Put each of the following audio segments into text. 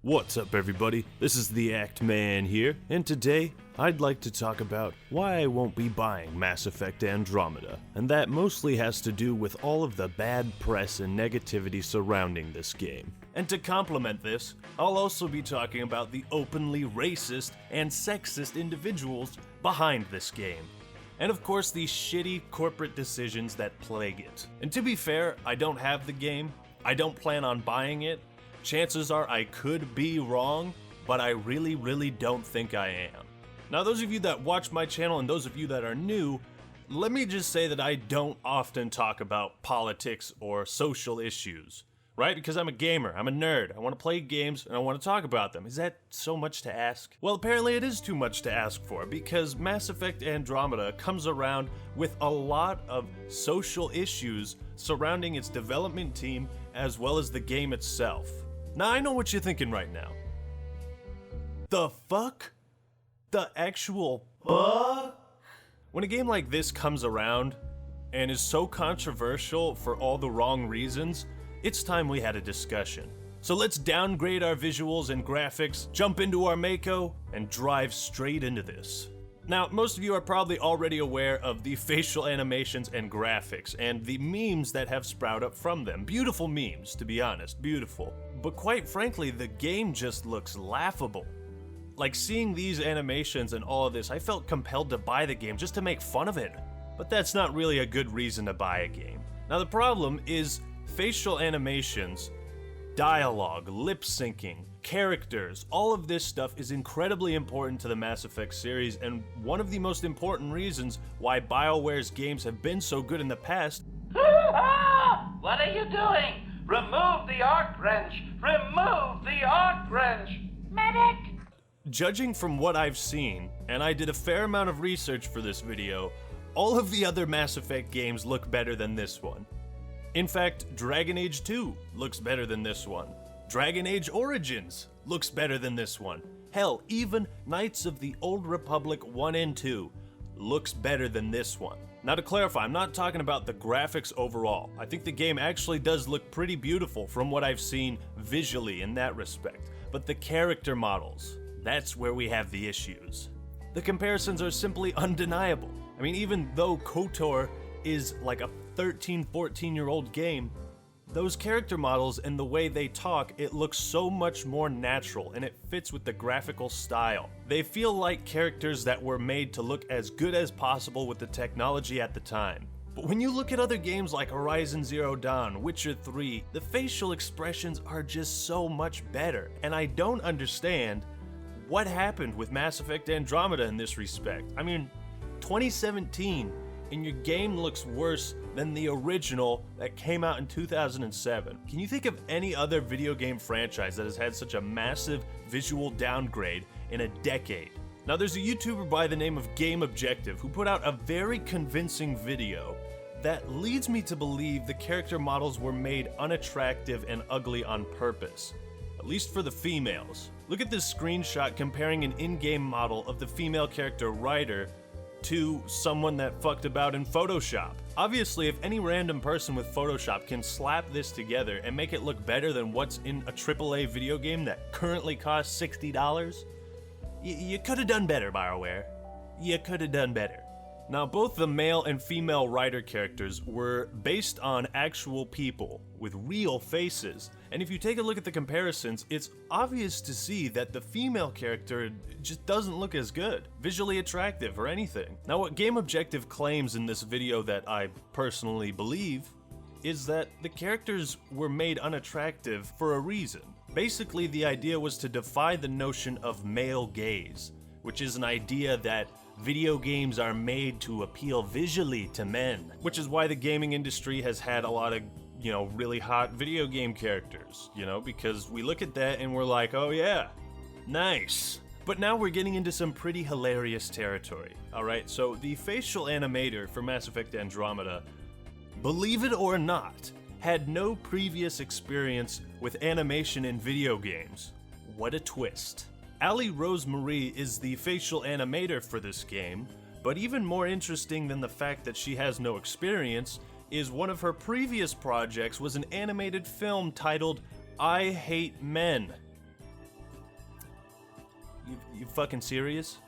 What's up, everybody? This is the Act Man here, and today I'd like to talk about why I won't be buying Mass Effect Andromeda, and that mostly has to do with all of the bad press and negativity surrounding this game. And to complement this, I'll also be talking about the openly racist and sexist individuals behind this game. And of course, the shitty corporate decisions that plague it. And to be fair, I don't have the game, I don't plan on buying it. Chances are I could be wrong, but I really don't think I am. Now, those of you that watch my channel and those of you that are new, let me just say that I don't often talk about politics or social issues, right? Because I'm a gamer, I'm a nerd, I want to play games and I want to talk about them. Is that so much to ask? Well, apparently it is too much to ask for, because Mass Effect Andromeda comes around with a lot of social issues surrounding its development team as well as the game itself. Now, I know what you're thinking right now. The fuck? The actual fuck? When a game like this comes around and is so controversial for all the wrong reasons, it's time we had a discussion. So let's downgrade our visuals and graphics, jump into our Mako, and drive straight into this. Now, most of you are probably already aware of the facial animations and graphics, and the memes that have sprouted up from them. Beautiful memes, to be honest, beautiful. But quite frankly, the game just looks laughable. Like, seeing these animations and all of this, I felt compelled to buy the game just to make fun of it. But that's not really a good reason to buy a game. Now, the problem is facial animations, dialogue, lip syncing, characters, all of this stuff is incredibly important to the Mass Effect series, and one of the most important reasons why BioWare's games have been so good in the past. What are you doing? Remove the arc wrench! Remove the arc wrench! Medic! Judging from what I've seen, and I did a fair amount of research for this video, all of the other Mass Effect games look better than this one. In fact, Dragon Age 2 looks better than this one. Dragon Age Origins looks better than this one. Hell, even Knights of the Old Republic 1 and 2 looks better than this one. Now, to clarify, I'm not talking about the graphics overall. I think the game actually does look pretty beautiful from what I've seen visually in that respect. But the character models, that's where we have the issues. The comparisons are simply undeniable. I mean, even though KOTOR is like a 13, 14-year-old game, those character models and the way they talk, it looks so much more natural and it fits with the graphical style. They feel like characters that were made to look as good as possible with the technology at the time. But when you look at other games like Horizon Zero Dawn, Witcher 3, the facial expressions are just so much better. And I don't understand what happened with Mass Effect Andromeda in this respect. I mean, 2017, and your game looks worse than the original that came out in 2007. Can you think of any other video game franchise that has had such a massive visual downgrade in a decade? Now, there's a YouTuber by the name of Game Objective who put out a very convincing video that leads me to believe the character models were made unattractive and ugly on purpose, at least for the females. Look at this screenshot comparing an in-game model of the female character Ryder to someone that fucked about in Photoshop. Obviously, if any random person with Photoshop can slap this together and make it look better than what's in a AAA video game that currently costs $60, you could have done better, BioWare. You could have done better. Now, both the male and female Ryder characters were based on actual people with real faces. And if you take a look at the comparisons, it's obvious to see that the female character just doesn't look as good, visually attractive or anything. Now, what Game Objective claims in this video that I personally believe is that the characters were made unattractive for a reason. Basically, the idea was to defy the notion of male gaze, which is an idea that video games are made to appeal visually to men, which is why the gaming industry has had a lot of, really hot video game characters, because we look at that and we're like, oh yeah, nice. But now we're getting into some pretty hilarious territory, alright? So the facial animator for Mass Effect Andromeda, believe it or not, had no previous experience with animation in video games. What a twist. Ali Rosemarie is the facial animator for this game, but even more interesting than the fact that she has no experience is one of her previous projects was an animated film titled I Hate Men. You fucking serious?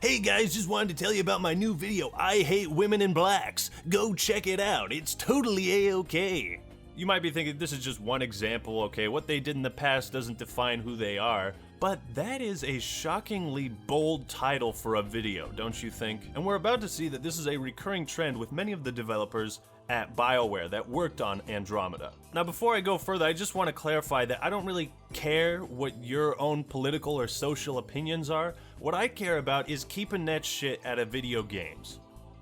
Hey guys, just wanted to tell you about my new video, I Hate Women in Blacks. Go check it out, it's totally A-okay. You might be thinking this is just one example, okay? What they did in the past doesn't define who they are. But that is a shockingly bold title for a video, don't you think? And we're about to see that this is a recurring trend with many of the developers at BioWare that worked on Andromeda. Now before I go further, I just want to clarify that I don't really care what your own political or social opinions are. What I care about is keeping that shit out of video games,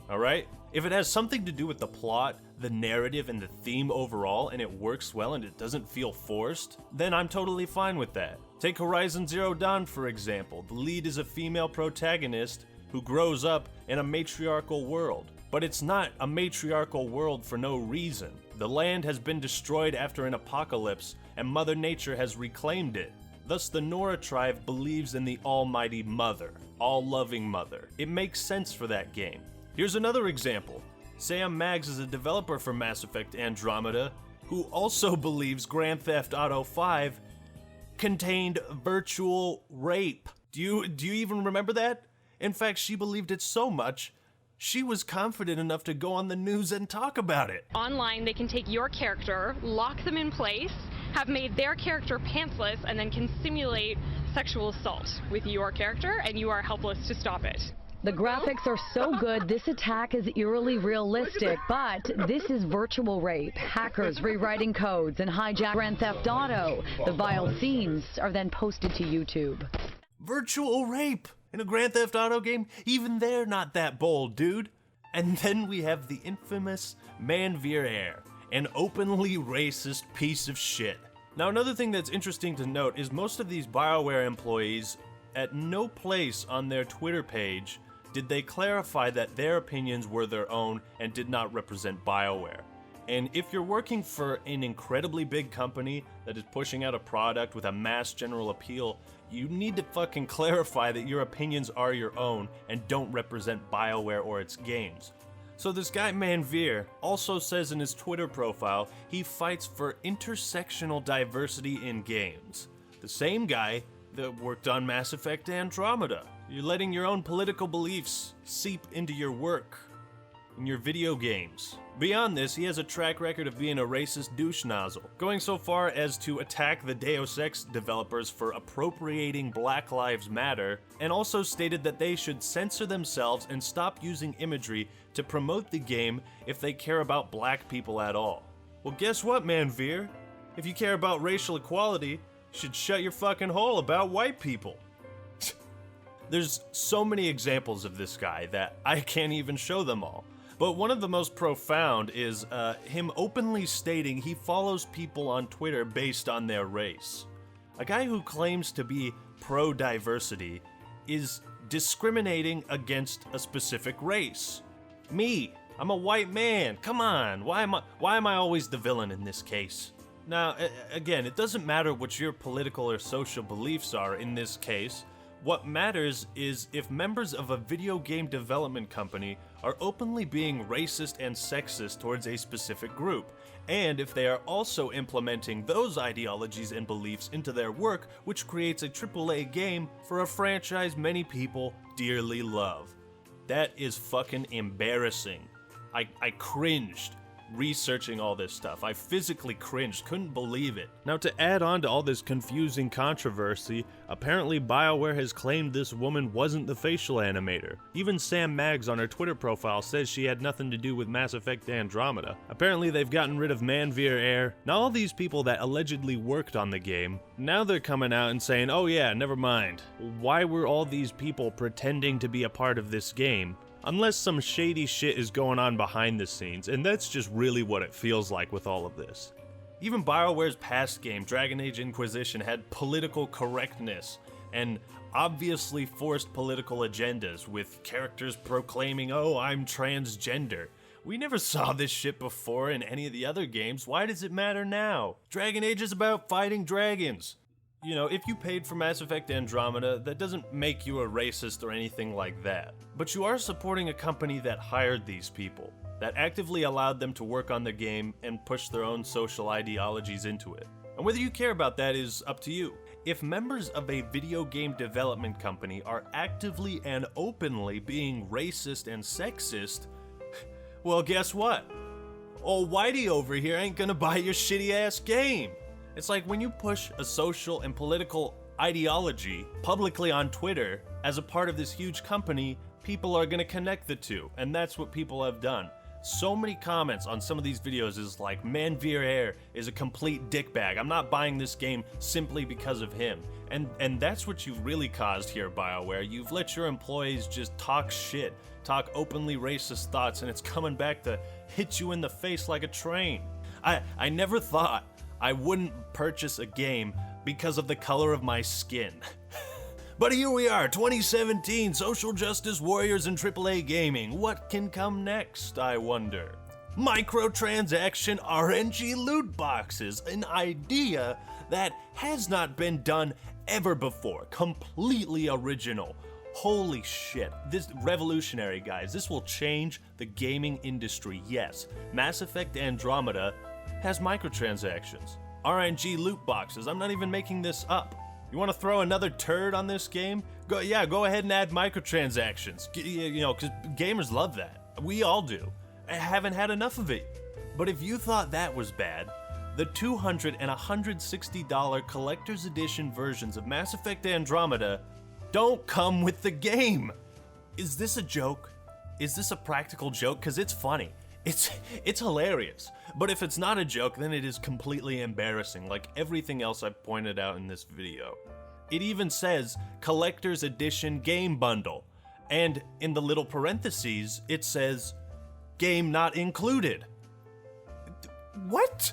alright? If it has something to do with the plot, the narrative, and the theme overall, and it works well and it doesn't feel forced, then I'm totally fine with that. Take Horizon Zero Dawn for example. The lead is a female protagonist who grows up in a matriarchal world. But it's not a matriarchal world for no reason. The land has been destroyed after an apocalypse, and Mother Nature has reclaimed it. Thus the Nora tribe believes in the Almighty Mother, all-loving Mother. It makes sense for that game. Here's another example. Sam Maggs is a developer for Mass Effect Andromeda, who also believes Grand Theft Auto 5 contained virtual rape. Do you even remember that? In fact, she believed it so much, she was confident enough to go on the news and talk about it. Online, they can take your character, lock them in place, have made their character pantsless, and then can simulate sexual assault with your character, and you are helpless to stop it. The graphics are so good, this attack is eerily realistic, but this is virtual rape. Hackers rewriting codes and hijack Grand Theft Auto. The vile scenes are then posted to YouTube. Virtual rape in a Grand Theft Auto game? Even they're not that bold, dude. And then we have the infamous Manveer heir, an openly racist piece of shit. Now another thing that's interesting to note is most of these BioWare employees, at no place on their Twitter page did they clarify that their opinions were their own and did not represent BioWare. And if you're working for an incredibly big company that is pushing out a product with a mass general appeal, you need to fucking clarify that your opinions are your own and don't represent BioWare or its games. So this guy Manveer also says in his Twitter profile he fights for intersectional diversity in games. The same guy that worked on Mass Effect Andromeda. You're letting your own political beliefs seep into your work, in your video games. Beyond this, he has a track record of being a racist douche nozzle, going so far as to attack the Deus Ex developers for appropriating Black Lives Matter, and also stated that they should censor themselves and stop using imagery to promote the game if they care about black people at all. Well, guess what, Manveer? If you care about racial equality, you should shut your fucking hole about white people. There's so many examples of this guy that I can't even show them all. But one of the most profound is him openly stating he follows people on Twitter based on their race. A guy who claims to be pro-diversity is discriminating against a specific race. Me, I'm a white man, come on, why am I always the villain in this case? Now, again, it doesn't matter what your political or social beliefs are in this case. What matters is if members of a video game development company are openly being racist and sexist towards a specific group, and if they are also implementing those ideologies and beliefs into their work, which creates a AAA game for a franchise many people dearly love. That is fucking embarrassing. I cringed researching all this stuff. I physically cringed, couldn't believe it. Now to add on to all this confusing controversy, apparently BioWare has claimed this woman wasn't the facial animator. Even Sam Maggs on her Twitter profile says she had nothing to do with Mass Effect Andromeda. Apparently they've gotten rid of Manveer heir. Now all these people that allegedly worked on the game, now they're coming out and saying, oh yeah, never mind. Why were all these people pretending to be a part of this game? Unless some shady shit is going on behind the scenes, and that's just really what it feels like with all of this. Even BioWare's past game, Dragon Age Inquisition, had political correctness and obviously forced political agendas with characters proclaiming, oh, I'm transgender. We never saw this shit before in any of the other games. Why does it matter now? Dragon Age is about fighting dragons. You know, if you paid for Mass Effect Andromeda, that doesn't make you a racist or anything like that. But you are supporting a company that hired these people, that actively allowed them to work on the game and push their own social ideologies into it. And whether you care about that is up to you. if members of a video game development company are actively and openly being racist and sexist, well, guess what? Old Whitey over here ain't gonna buy your shitty ass game. It's like when you push a social and political ideology publicly on Twitter as a part of this huge company, people are gonna connect the two, and that's what people have done. So many comments on some of these videos is like, Manveer is a complete dickbag. I'm not buying this game simply because of him. And that's what you've really caused here, BioWare. You've let your employees just talk shit, talk openly racist thoughts, and it's coming back to hit you in the face like a train. I never thought I wouldn't purchase a game because of the color of my skin. But here we are, 2017, social justice warriors in AAA gaming. What can come next, I wonder? Microtransaction RNG loot boxes, an idea that has not been done ever before. Completely original. Holy shit, this revolutionary, guys. This will change the gaming industry, yes. Mass Effect Andromeda has microtransactions. RNG loot boxes, I'm not even making this up. You want to throw another turd on this game? Go ahead and add microtransactions. You know, because gamers love that. We all do. I haven't had enough of it. But if you thought that was bad, the $200 and $160 collector's edition versions of Mass Effect Andromeda don't come with the game. Is this a joke? Is this a practical joke? Because it's funny. It's hilarious. But if it's not a joke, then it is completely embarrassing, like everything else I've pointed out in this video. It even says Collector's Edition Game Bundle, and in the little parentheses, it says Game Not Included. What?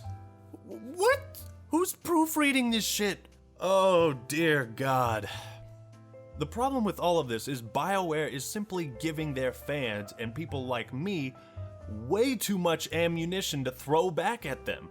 What? Who's proofreading this shit? Oh dear God. The problem with all of this is BioWare is simply giving their fans and people like me way too much ammunition to throw back at them.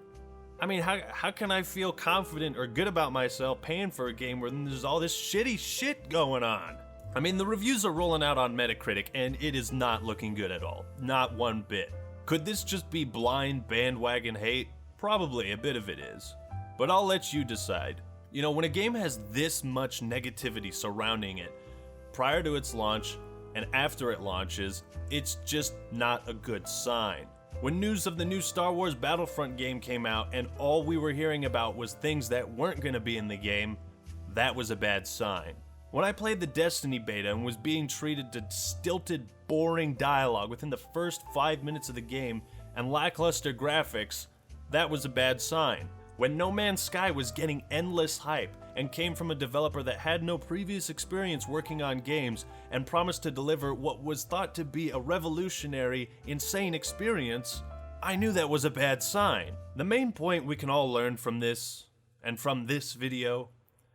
I mean, how can I feel confident or good about myself paying for a game where there's all this shitty shit going on? I mean, the reviews are rolling out on Metacritic and it is not looking good at all. Not one bit. Could this just be blind bandwagon hate? Probably a bit of it is. But I'll let you decide. You know, when a game has this much negativity surrounding it, prior to its launch and after it launches, it's just not a good sign. When news of the new Star Wars Battlefront game came out and all we were hearing about was things that weren't going to be in the game, that was a bad sign. When I played the Destiny beta and was being treated to stilted, boring dialogue within the first 5 minutes of the game and lackluster graphics, that was a bad sign. When No Man's Sky was getting endless hype and came from a developer that had no previous experience working on games and promised to deliver what was thought to be a revolutionary, insane experience, I knew that was a bad sign. The main point we can all learn from this, and from this video,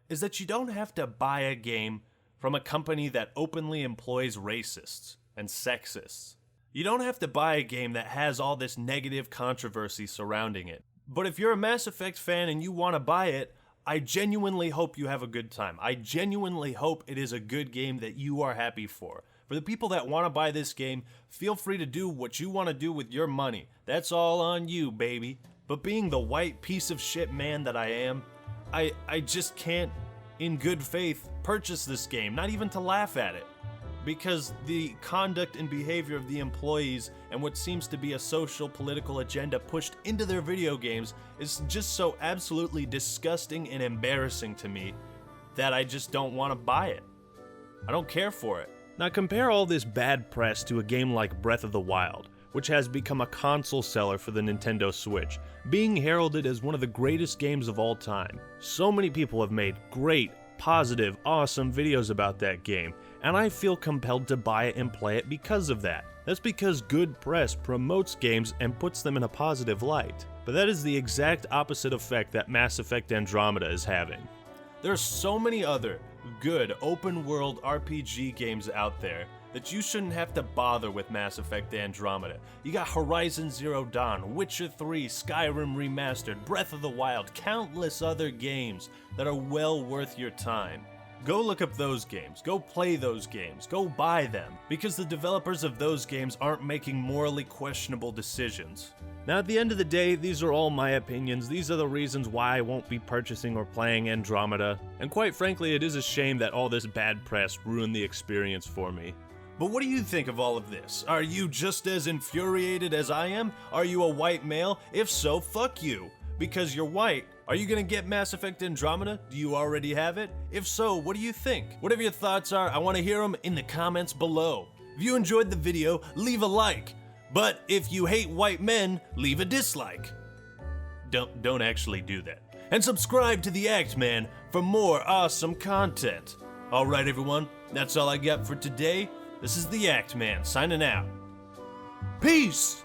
is that you don't have to buy a game from a company that openly employs racists and sexists. You don't have to buy a game that has all this negative controversy surrounding it. But if you're a Mass Effect fan and you want to buy it, I genuinely hope you have a good time. I genuinely hope it is a good game that you are happy for. For the people that want to buy this game, feel free to do what you want to do with your money. That's all on you, baby. But being the white piece of shit man that I am, I just can't, in good faith, purchase this game, not even to laugh at it. Because the conduct and behavior of the employees and what seems to be a social political agenda pushed into their video games is just so absolutely disgusting and embarrassing to me that I just don't want to buy it. I don't care for it. Now compare all this bad press to a game like Breath of the Wild, which has become a console seller for the Nintendo Switch, being heralded as one of the greatest games of all time. So many people have made great, positive, awesome videos about that game, and I feel compelled to buy it and play it because of that. That's because good press promotes games and puts them in a positive light. But that is the exact opposite effect that Mass Effect Andromeda is having. There are so many other good open-world RPG games out there that you shouldn't have to bother with Mass Effect Andromeda. You got Horizon Zero Dawn, Witcher 3, Skyrim Remastered, Breath of the Wild, countless other games that are well worth your time. Go look up those games, go play those games, go buy them, because the developers of those games aren't making morally questionable decisions. Now, at the end of the day, these are all my opinions. These are the reasons why I won't be purchasing or playing Andromeda. And quite frankly, it is a shame that all this bad press ruined the experience for me. But what do you think of all of this? Are you just as infuriated as I am? Are you a white male? If so, fuck you. Because you're white. Are you gonna get Mass Effect Andromeda? Do you already have it? If so, what do you think? Whatever your thoughts are, I want to hear them in the comments below. If you enjoyed the video, leave a like. But if you hate white men, leave a dislike. Don't actually do that. And subscribe to the Act Man for more awesome content. Alright everyone, that's all I got for today. This is the Act Man signing out. Peace!